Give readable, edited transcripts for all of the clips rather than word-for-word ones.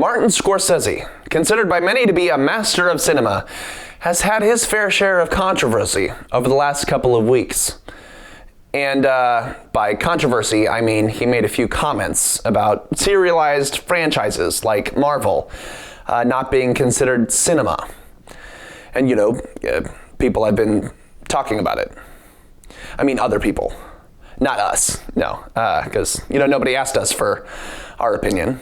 Martin Scorsese, considered by many to be a master of cinema, has had his fair share of controversy over the last couple of weeks. And by controversy, I mean he made a few comments about serialized franchises like Marvel not being considered cinema. And people have been talking about it. I mean other people, not us, no, because nobody asked us for our opinion.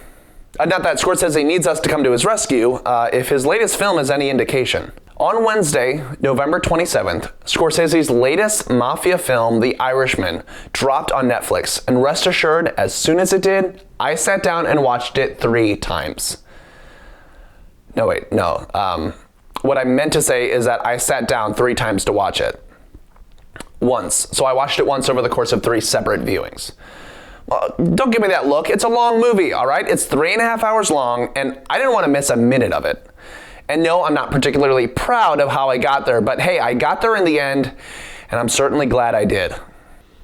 Not that Scorsese needs us to come to his rescue, if his latest film is any indication. On Wednesday, November 27th, Scorsese's latest mafia film, The Irishman, dropped on Netflix, and rest assured, as soon as it did, I sat down and watched it 3 times. What I meant to say is that I sat down 3 times to watch it. Once. So I watched it once over the course of 3 separate viewings. Well, don't give me that look. It's a long movie, all right? It's 3.5 hours long, and I didn't want to miss a minute of it. And no, I'm not particularly proud of how I got there, but hey, I got there in the end, and I'm certainly glad I did.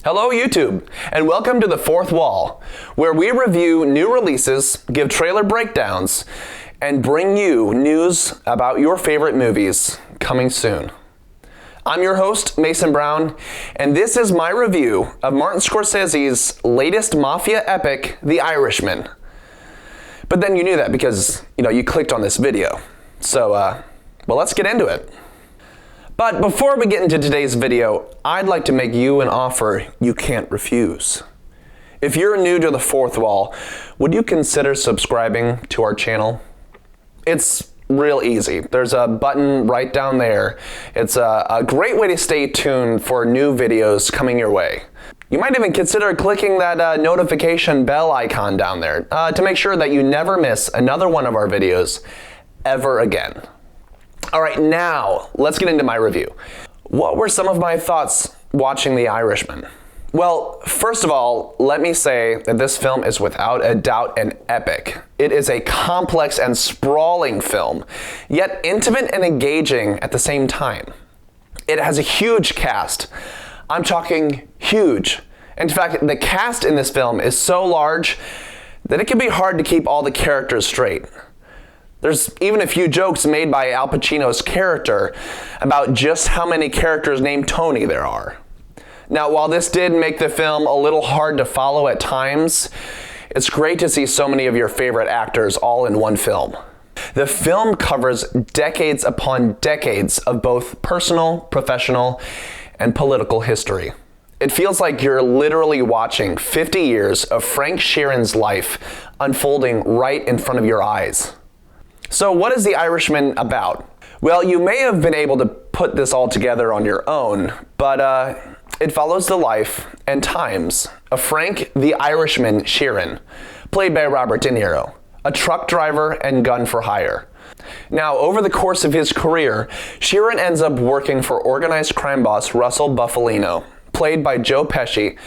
Hello, YouTube, and welcome to The Fourth Wall, where we review new releases, give trailer breakdowns, and bring you news about your favorite movies coming soon. I'm your host, Mason Brown, and this is my review of Martin Scorsese's latest mafia epic, The Irishman. But then you knew that because, you clicked on this video. So, let's get into it. But before we get into today's video, I'd like to make you an offer you can't refuse. If you're new to The Fourth Wall, would you consider subscribing to our channel? It's real easy. There's a button right down there. It's a great way to stay tuned for new videos coming your way. You might even consider clicking that notification bell icon down there to make sure that you never miss another one of our videos ever again. All right, now let's get into my review. What were some of my thoughts watching The Irishman? Well, first of all, let me say that this film is without a doubt an epic. It is a complex and sprawling film, yet intimate and engaging at the same time. It has a huge cast. I'm talking huge. In fact, the cast in this film is so large that it can be hard to keep all the characters straight. There's even a few jokes made by Al Pacino's character about just how many characters named Tony there are. Now, while this did make the film a little hard to follow at times, it's great to see so many of your favorite actors all in one film. The film covers decades upon decades of both personal, professional, and political history. It feels like you're literally watching 50 years of Frank Sheeran's life unfolding right in front of your eyes. So what is The Irishman about? Well, you may have been able to put this all together on your own, but it follows the life and times of Frank the Irishman Sheeran, played by Robert De Niro, a truck driver and gun for hire. Now, over the course of his career, Sheeran ends up working for organized crime boss Russell Bufalino, played by Joe Pesci,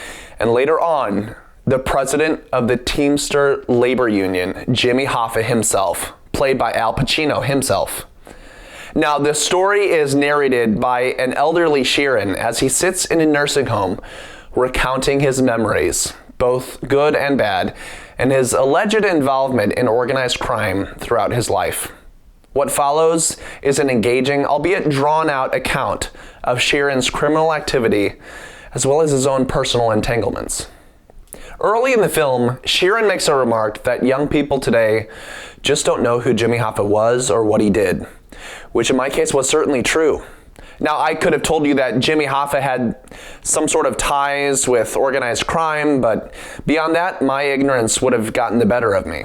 and later on, the president of the Teamster Labor Union, Jimmy Hoffa himself, played by Al Pacino himself. Now, the story is narrated by an elderly Sheeran as he sits in a nursing home recounting his memories, both good and bad, and his alleged involvement in organized crime throughout his life. What follows is an engaging, albeit drawn-out account of Sheeran's criminal activity, as well as his own personal entanglements. Early in the film, Sheeran makes a remark that young people today just don't know who Jimmy Hoffa was or what he did, which in my case was certainly true. Now, I could have told you that Jimmy Hoffa had some sort of ties with organized crime, but beyond that, my ignorance would have gotten the better of me.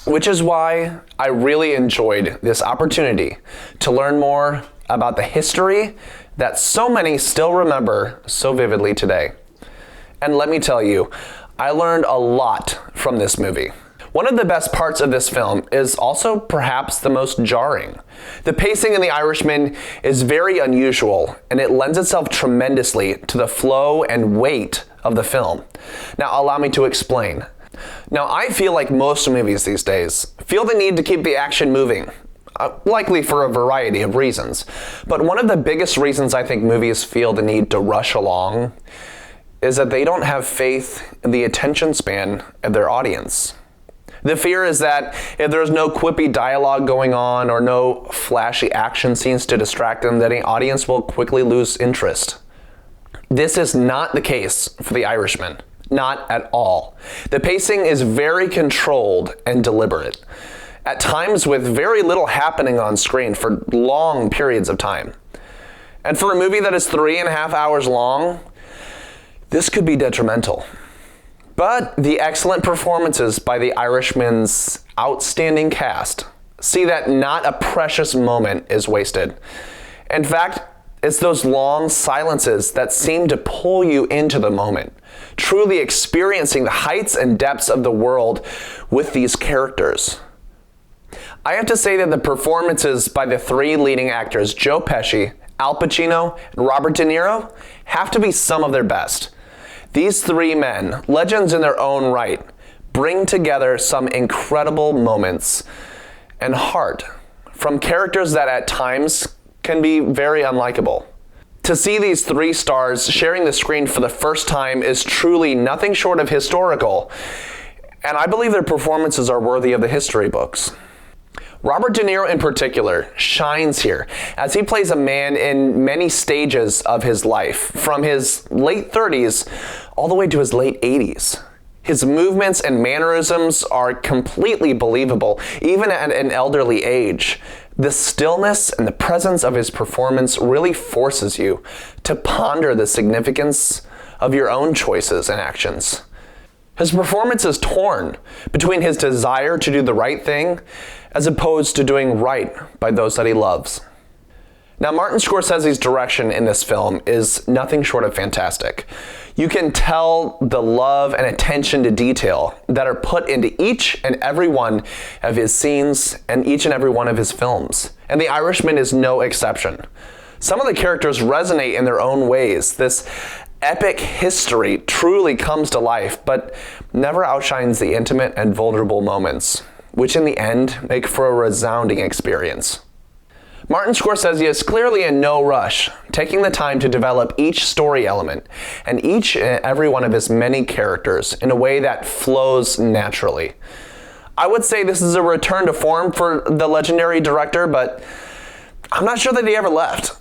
Which is why I really enjoyed this opportunity to learn more about the history that so many still remember so vividly today. And let me tell you, I learned a lot from this movie. One of the best parts of this film is also perhaps the most jarring. The pacing in The Irishman is very unusual, and it lends itself tremendously to the flow and weight of the film. Now, allow me to explain. Now, I feel like most movies these days feel the need to keep the action moving, likely for a variety of reasons. But one of the biggest reasons I think movies feel the need to rush along is that they don't have faith in the attention span of their audience. The fear is that if there's no quippy dialogue going on or no flashy action scenes to distract them, that an audience will quickly lose interest. This is not the case for The Irishman. Not at all. The pacing is very controlled and deliberate, at times with very little happening on screen for long periods of time. And for a movie that is 3.5 hours long, this could be detrimental. But the excellent performances by The Irishman's outstanding cast see that not a precious moment is wasted. In fact, it's those long silences that seem to pull you into the moment, truly experiencing the heights and depths of the world with these characters. I have to say that the performances by the three leading actors, Joe Pesci, Al Pacino, and Robert De Niro, have to be some of their best. These three men, legends in their own right, bring together some incredible moments and heart from characters that at times can be very unlikable. To see these three stars sharing the screen for the first time is truly nothing short of historical, and I believe their performances are worthy of the history books. Robert De Niro in particular shines here as he plays a man in many stages of his life, from his late 30s all the way to his late 80s. His movements and mannerisms are completely believable, even at an elderly age. The stillness and the presence of his performance really forces you to ponder the significance of your own choices and actions. His performance is torn between his desire to do the right thing as opposed to doing right by those that he loves. Now, Martin Scorsese's direction in this film is nothing short of fantastic. You can tell the love and attention to detail that are put into each and every one of his scenes and each and every one of his films. And The Irishman is no exception. Some of the characters resonate in their own ways. This epic history truly comes to life, but never outshines the intimate and vulnerable moments, which in the end make for a resounding experience. Martin Scorsese is clearly in no rush, taking the time to develop each story element and each and every one of his many characters in a way that flows naturally. I would say this is a return to form for the legendary director, but I'm not sure that he ever left.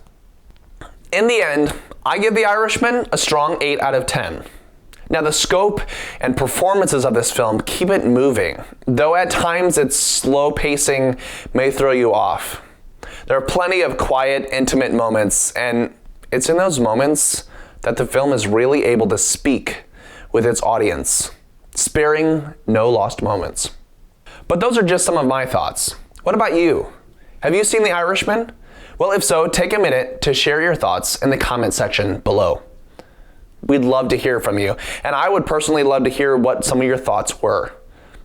In the end, I give The Irishman a strong 8 out of 10. Now, the scope and performances of this film keep it moving, though at times its slow pacing may throw you off. There are plenty of quiet, intimate moments, and it's in those moments that the film is really able to speak with its audience, sparing no lost moments. But those are just some of my thoughts. What about you? Have you seen The Irishman? Well, if so, take a minute to share your thoughts in the comment section below. We'd love to hear from you, and I would personally love to hear what some of your thoughts were.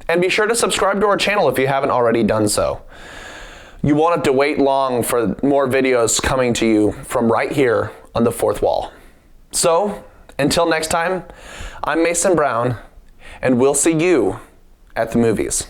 And be sure to subscribe to our channel if you haven't already done so. You won't have to wait long for more videos coming to you from right here on the fourth wall. So, until next time, I'm Mason Brown, and we'll see you at the movies.